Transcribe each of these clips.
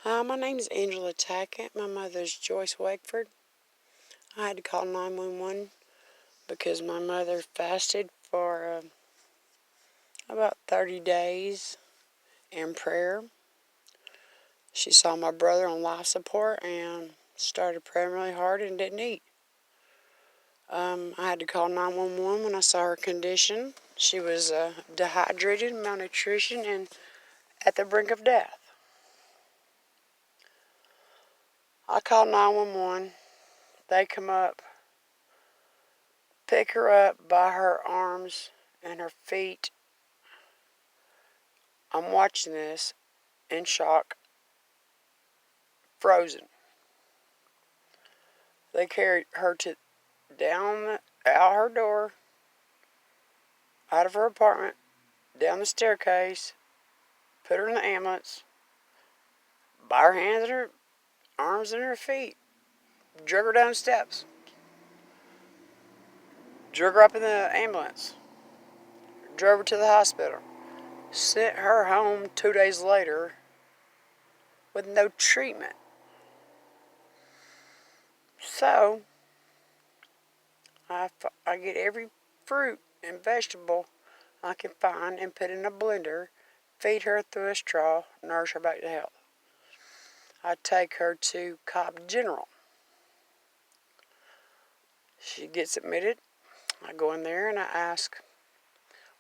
Hi, my name is Angela Tackett. My mother's Joyce Wakeford. I had to call 911 because my mother fasted for about 30 days in prayer. She saw my brother on life support and started praying really hard and didn't eat. I had to call 911 when I saw her condition. She was dehydrated, malnutrition, and at the brink of death. I called 911. They come up, pick her up by her arms and her feet. I'm watching this in shock, frozen. They carried her out her door, out of her apartment, down the staircase, put her in the ambulance, by her hands and her arms and her feet, drug her down the steps, drug her up in the ambulance, drove her to the hospital, sent her home 2 days later with no treatment. So, I get every fruit and vegetable I can find and put in a blender, feed her through a straw, nurse her back to health. I take her to Cobb General. She gets admitted. I go in there and I ask,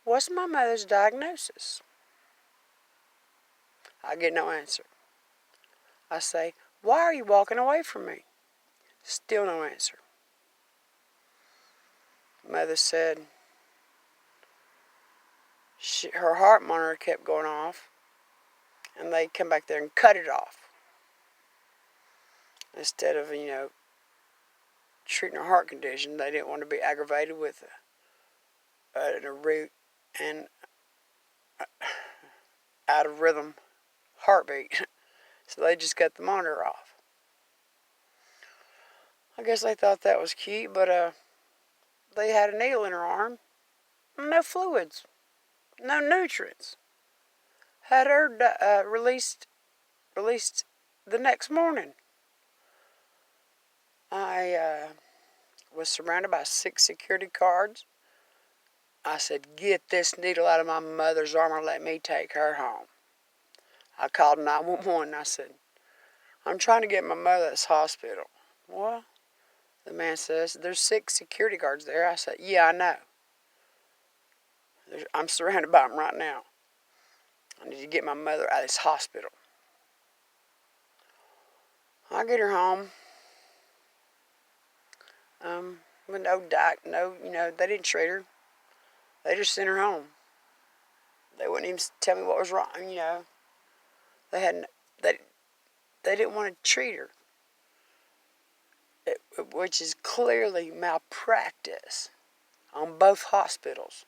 what's my mother's diagnosis? I get no answer. I say, why are you walking away from me? Still no answer. Mother said her heart monitor kept going off, and they come back there and cut it off. Instead of, treating her heart condition, they didn't want to be aggravated with a root and out of rhythm heartbeat. So they just cut the monitor off. I guess they thought that was cute, but they had a needle in her arm, no fluids, no nutrients. Had her released the next morning. I was surrounded by 6 security guards. I said, get this needle out of my mother's arm or let me take her home. I called 911 and I said, I'm trying to get my mother to this hospital. Well, the man says, there's 6 security guards there. I said, yeah, I know. I'm surrounded by them right now. I need to get my mother out of this hospital. I get her home. With no they didn't treat her. They just sent her home. They wouldn't even tell me what was wrong, They hadn't, they didn't want to treat her. Which is clearly malpractice on both hospitals.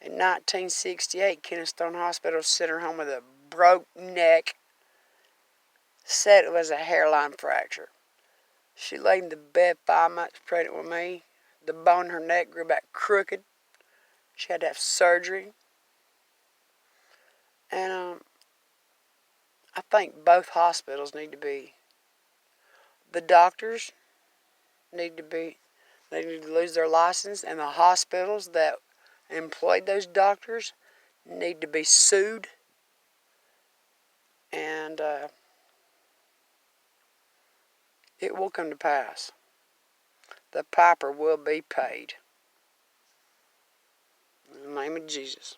In 1968, Kennestone Hospital sent her home with a broke neck, said it was a hairline fracture. She laid in the bed 5 months pregnant with me. The bone in her neck grew back crooked. She had to have surgery. And I think both hospitals need to be. The doctors they need to lose their license, and the hospitals that employed those doctors need to be sued. And it will come to pass. The piper will be paid. In the name of Jesus.